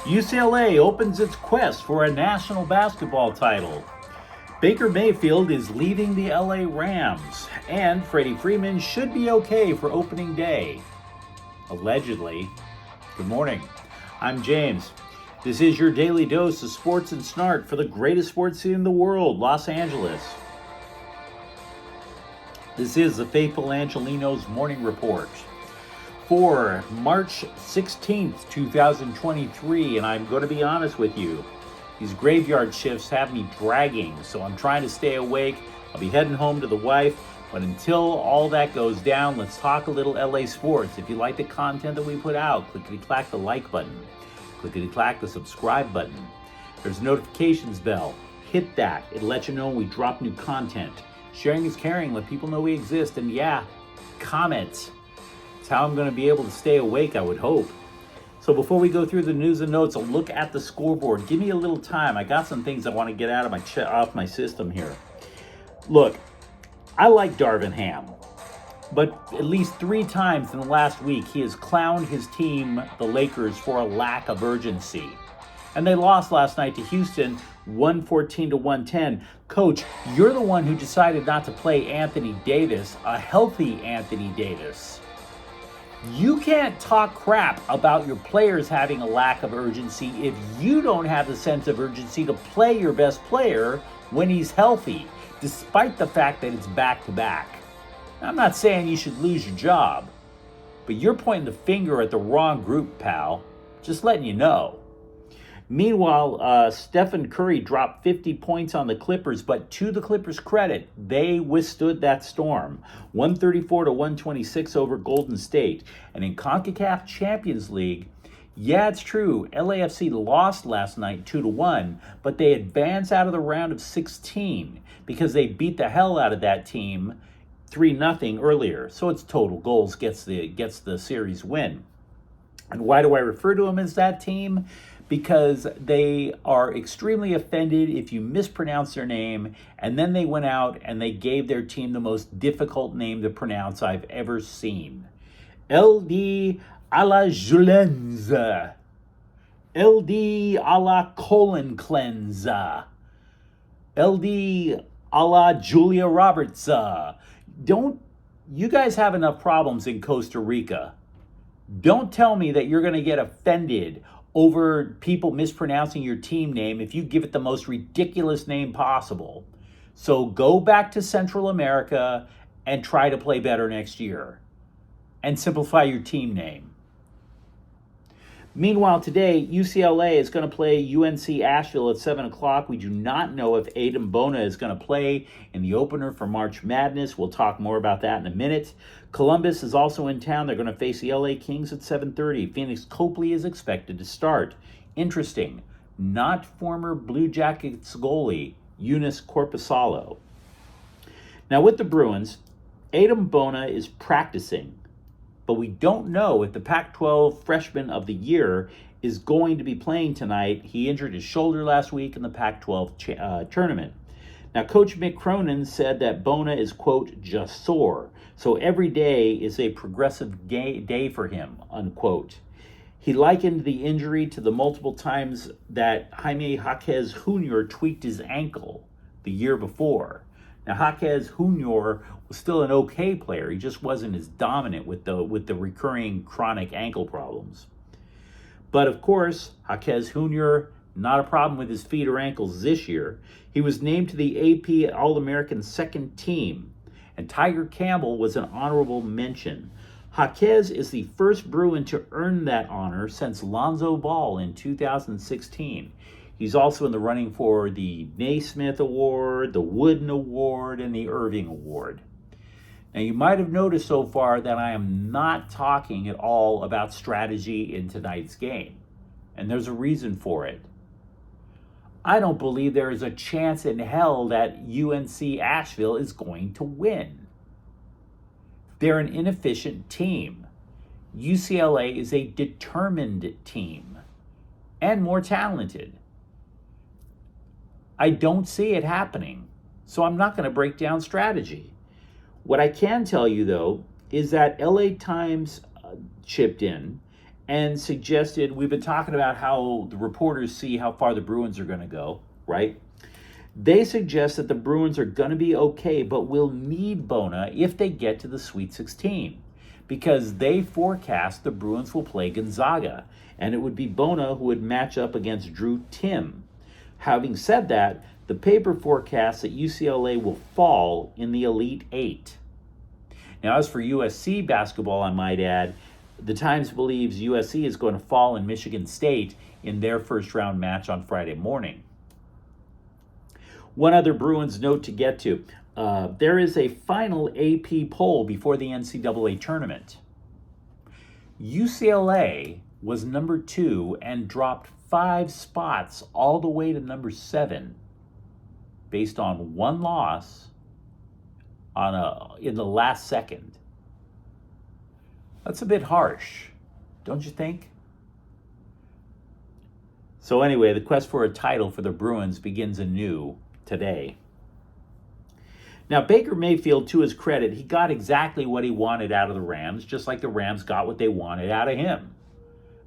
UCLA opens its quest for a national basketball title. Baker Mayfield is leaving the LA Rams, and Freddie Freeman should be okay for opening day. Allegedly. Good morning. I'm James. This is your daily dose of sports and snark for the greatest sports city in the world, Los Angeles. This is the faithful Angelenos morning report for March 16th, 2023, and I'm going to be honest with you. These graveyard shifts have me dragging, so I'm trying to stay awake. I'll be heading home to the wife, but until all that goes down, let's talk a little LA sports. If you like the content that we put out, clickety-clack the like button. Clickety-clack the subscribe button. There's a notifications bell. Hit that. It'll let you know when we drop new content. Sharing is caring. Let people know we exist. And yeah, comments. It's how I'm going to be able to stay awake, I would hope. So before we go through the news and notes, a look at the scoreboard. Give me a little time. I got some things I want to get out of off my system here. Look, I like Darvin Ham, but at least 3 times in the last week, he has clowned his team, the Lakers, for a lack of urgency. And they lost last night to Houston, 114-110. Coach, you're the one who decided not to play Anthony Davis, a healthy Anthony Davis. You can't talk crap about your players having a lack of urgency if you don't have the sense of urgency to play your best player when he's healthy, despite the fact that it's back-to-back. I'm not saying you should lose your job, but you're pointing the finger at the wrong group, pal. Just letting you know. Meanwhile, Stephen Curry dropped 50 points on the Clippers, but to the Clippers' credit, they withstood that storm. 134-126 over Golden State. And in CONCACAF Champions League, yeah, it's true, LAFC lost last night 2-1, but they advanced out of the round of 16 because they beat the hell out of that team 3-0 earlier. So it's total goals gets the series win. And why do I refer to them as that team? Because they are extremely offended if you mispronounce their name, and then they went out and they gave their team the most difficult name to pronounce I've ever seen. LD Angelenos. LD a la colon cleanse. LD a la Julia Roberts. Don't you guys have enough problems in Costa Rica? Don't tell me that you're going to get offended over people mispronouncing your team name if you give it the most ridiculous name possible. So go back to Central America and try to play better next year. And simplify your team name. Meanwhile, today, UCLA is going to play UNC Asheville at 7 o'clock. We do not know if Bona is going to play in the opener for March Madness. We'll talk more about that in a minute. Columbus is also in town. They're going to face the LA Kings at 7:30. Phoenix Copley is expected to start. Interesting. Not former Blue Jackets goalie, Eunice Corpusalo. Now with the Bruins, Bona is practicing. But we don't know if the Pac-12 Freshman of the Year is going to be playing tonight. He injured his shoulder last week in the Pac-12 tournament. Now, Coach Mick Cronin said that Bona is, quote, just sore. So every day is a progressive day for him, unquote. He likened the injury to the multiple times that Jaime Jaquez Jr. tweaked his ankle the year before. Now, Jaquez Jr. was still an okay player. He just wasn't as dominant with the recurring chronic ankle problems. But of course, Jaquez Jr., not a problem with his feet or ankles this year. He was named to the AP All-American second team, and Tiger Campbell was an honorable mention. Jaquez is the first Bruin to earn that honor since Lonzo Ball in 2016. He's also in the running for the Naismith Award, the Wooden Award, and the Irving Award. Now, you might have noticed so far that I am not talking at all about strategy in tonight's game. And there's a reason for it. I don't believe there is a chance in hell that UNC Asheville is going to win. They're an inefficient team. UCLA is a determined team and more talented. I don't see it happening, so I'm not going to break down strategy. What I can tell you, though, is that LA Times chipped in and suggested, we've been talking about how the reporters see how far the Bruins are going to go, right? They suggest that the Bruins are going to be okay, but will need Bona if they get to the Sweet 16, because they forecast the Bruins will play Gonzaga, and it would be Bona who would match up against Drew Timm. Having said that, the paper forecasts that UCLA will fall in the Elite Eight. Now, as for USC basketball, I might add, the Times believes USC is going to fall in Michigan State in their first round match on Friday morning. One other Bruins note to get to. There is a final AP poll before the NCAA tournament. UCLA was number 2 and dropped 5 spots all the way to number 7 based on one loss in the last second. That's a bit harsh, don't you think? So anyway, the quest for a title for the Bruins begins anew today. Now, Baker Mayfield, to his credit, he got exactly what he wanted out of the Rams, just like the Rams got what they wanted out of him.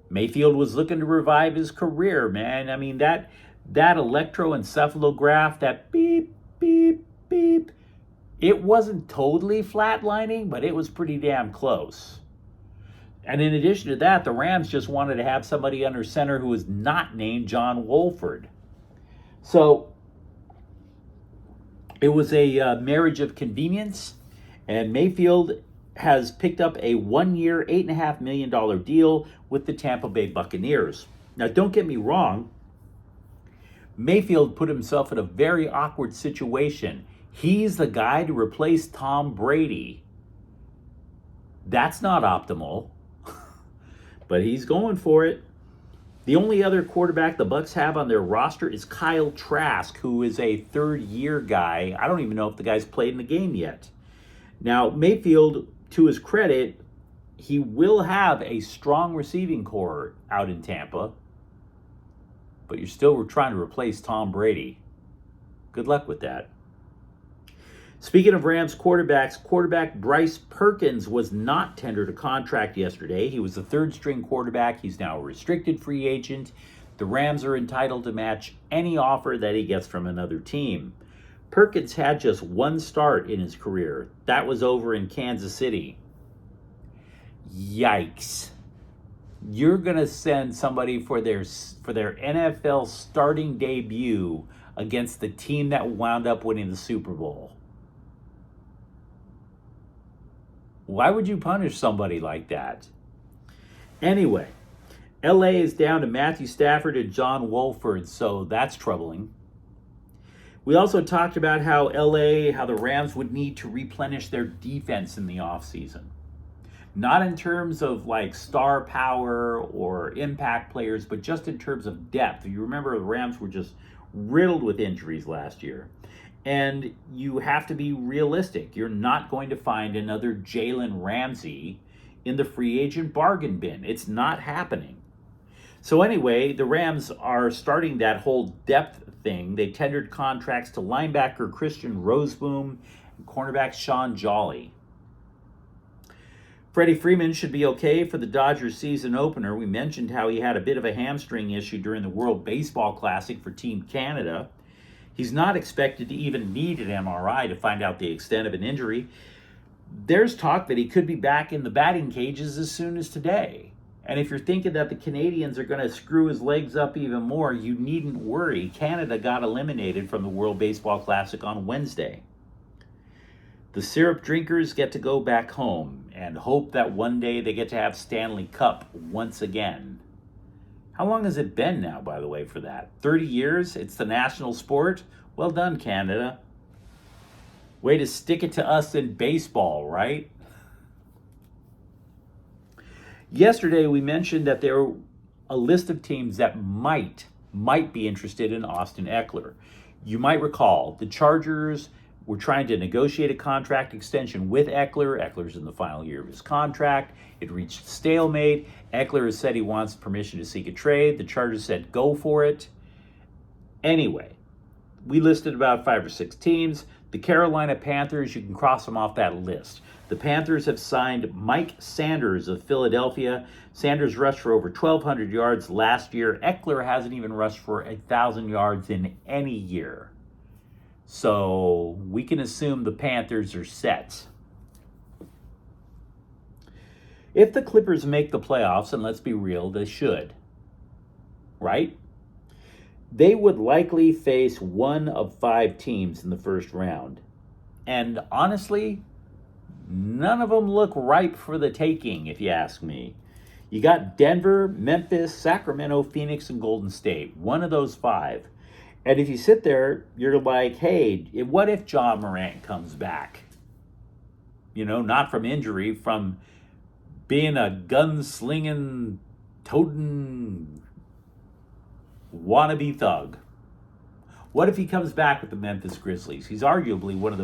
Mayfield was looking to revive his career, man. I mean, that electroencephalograph, that beep, beep, beep, it wasn't totally flatlining, but it was pretty damn close. And in addition to that, the Rams just wanted to have somebody under center who was not named John Wolford. So it was a marriage of convenience, and Mayfield has picked up a 1-year, $8.5 million deal with the Tampa Bay Buccaneers. Now, don't get me wrong. Mayfield put himself in a very awkward situation. He's the guy to replace Tom Brady. That's not optimal, but he's going for it. The only other quarterback the Bucs have on their roster is Kyle Trask, who is a third-year guy. I don't even know if the guy's played in the game yet. Now, Mayfield, to his credit, he will have a strong receiving core out in Tampa, but you're still trying to replace Tom Brady. Good luck with that. Speaking of Rams quarterbacks, quarterback Bryce Perkins was not tendered a contract yesterday. He was the third-string quarterback. He's now a restricted free agent. The Rams are entitled to match any offer that he gets from another team. Perkins had just one start in his career. That was over in Kansas City. Yikes. You're going to send somebody for their NFL starting debut against the team that wound up winning the Super Bowl. Why would you punish somebody like that? Anyway, LA is down to Matthew Stafford and John Wolford, so that's troubling. We also talked about how the Rams would need to replenish their defense in the offseason. Not in terms of like star power or impact players, but just in terms of depth. You remember the Rams were just riddled with injuries last year. And you have to be realistic. You're not going to find another Jalen Ramsey in the free agent bargain bin. It's not happening. So anyway, the Rams are starting that whole depth thing. They tendered contracts to linebacker Christian Roseboom and cornerback Sean Jolly. Freddie Freeman should be okay for the Dodgers season opener. We mentioned how he had a bit of a hamstring issue during the World Baseball Classic for Team Canada. He's not expected to even need an MRI to find out the extent of an injury. There's talk that he could be back in the batting cages as soon as today. And if you're thinking that the Canadians are going to screw his legs up even more, you needn't worry. Canada got eliminated from the World Baseball Classic on Wednesday. The syrup drinkers get to go back home and hope that one day they get to have Stanley Cup once again. How long has it been now, by the way, for that? 30 years? It's the national sport? Well done, Canada. Way to stick it to us in baseball, right? Yesterday, we mentioned that there were a list of teams that might be interested in Austin Eckler. You might recall the Chargers were trying to negotiate a contract extension with Eckler. Eckler's in the final year of his contract. It reached stalemate. Eckler has said he wants permission to seek a trade. The Chargers said go for it. Anyway, we listed about 5 or 6 teams. The Carolina Panthers, you can cross them off that list. The Panthers have signed Mike Sanders of Philadelphia. Sanders rushed for over 1,200 yards last year. Eckler hasn't even rushed for 1,000 yards in any year. So we can assume the Panthers are set. If the Clippers make the playoffs, and let's be real, they should, right? They would likely face one of 5 teams in the first round. And honestly, none of them look ripe for the taking, if you ask me. You got Denver, Memphis, Sacramento, Phoenix, and Golden State. One of those 5. And if you sit there, you're like, hey, what if John Morant comes back? You know, not from injury, from being a gunslinging, toting, wannabe thug. What if he comes back with the Memphis Grizzlies? He's arguably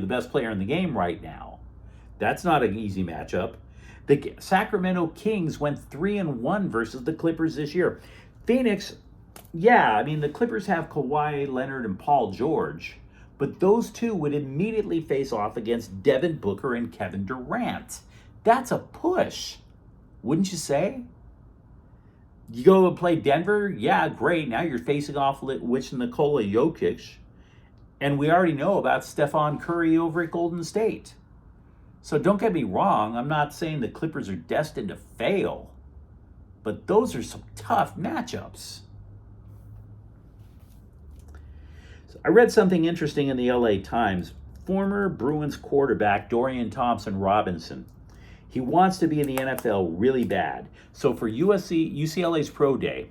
the best player in the game right now. That's not an easy matchup. The Sacramento Kings went 3-1 versus the Clippers this year. Phoenix, yeah, I mean, the Clippers have Kawhi Leonard and Paul George, but those two would immediately face off against Devin Booker and Kevin Durant. That's a push, wouldn't you say? You go and play Denver, yeah, great. Now you're facing off with Nikola Jokic, and we already know about Stephon Curry over at Golden State. So don't get me wrong, I'm not saying the Clippers are destined to fail, but those are some tough matchups. So I read something interesting in the LA Times. Former Bruins quarterback Dorian Thompson-Robinson, he wants to be in the NFL really bad. So for UCLA's pro day,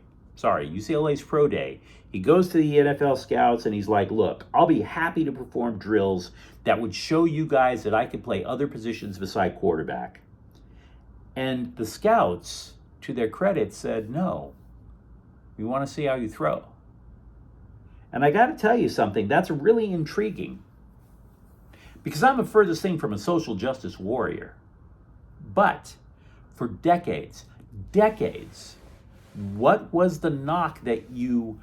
he goes to the NFL scouts and he's like, look, I'll be happy to perform drills that would show you guys that I could play other positions beside quarterback. And the scouts, to their credit, said, no, we want to see how you throw. And I got to tell you something, that's really intriguing. Because I'm the furthest thing from a social justice warrior. But for decades, what was the knock that you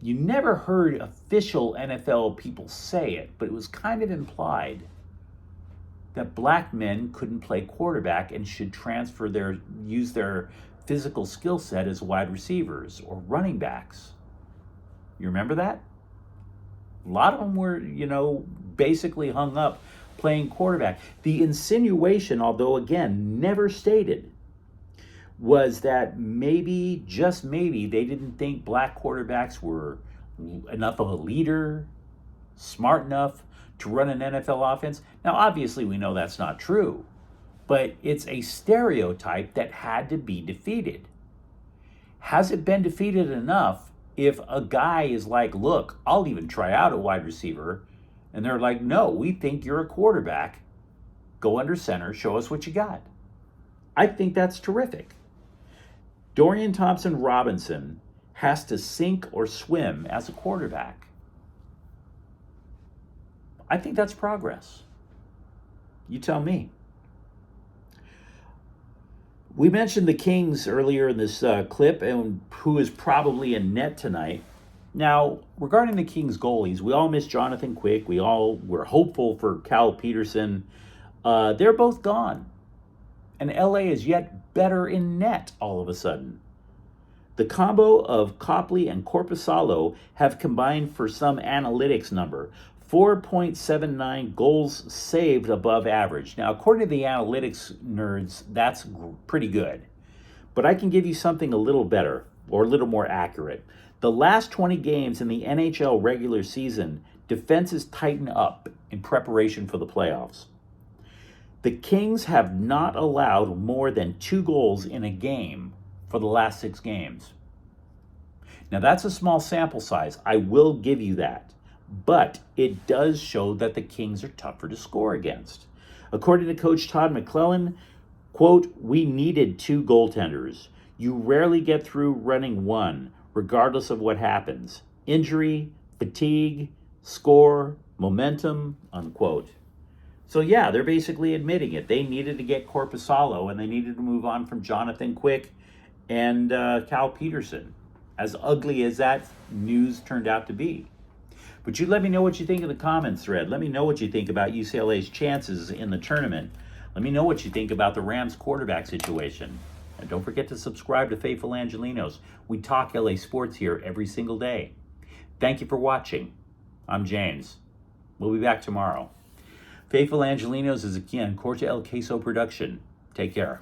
never heard official NFL people say it, but it was kind of implied that black men couldn't play quarterback and should use their physical skill set as wide receivers or running backs. You remember that? A lot of them were, basically hung up playing quarterback. The insinuation, although again never stated, was that maybe, just maybe, they didn't think black quarterbacks were enough of a leader, smart enough to run an NFL offense. Now, obviously, we know that's not true, but it's a stereotype that had to be defeated. Has it been defeated enough if a guy is like, look, I'll even try out a wide receiver, and they're like, no, we think you're a quarterback. Go under center, show us what you got. I think that's terrific. Dorian Thompson-Robinson has to sink or swim as a quarterback. I think that's progress. You tell me. We mentioned the Kings earlier in this clip, and who is probably in net tonight. Now, regarding the Kings goalies, we all miss Jonathan Quick. We all were hopeful for Cal Peterson. They're both gone. And LA is yet better in net all of a sudden. The combo of Copley and Korpisalo have combined for some analytics number, 4.79 goals saved above average. Now, according to the analytics nerds, that's pretty good. But I can give you something a little better, or a little more accurate. The last 20 games in the NHL regular season, defenses tighten up in preparation for the playoffs. The Kings have not allowed more than 2 goals in a game for the last 6 games. Now, that's a small sample size. I will give you that. But it does show that the Kings are tougher to score against. According to Coach Todd McClellan, quote, we needed 2 goaltenders. You rarely get through running one, regardless of what happens. Injury, fatigue, score, momentum, unquote. So yeah, they're basically admitting it. They needed to get Korpisalo, and they needed to move on from Jonathan Quick and Cal Peterson, as ugly as that news turned out to be. But you let me know what you think in the comments thread. Let me know what you think about UCLA's chances in the tournament. Let me know what you think about the Rams quarterback situation. And don't forget to subscribe to Faithful Angelenos. We talk LA sports here every single day. Thank you for watching. I'm James. We'll be back tomorrow. Faithful Angelenos is again Corte El Queso production. Take care.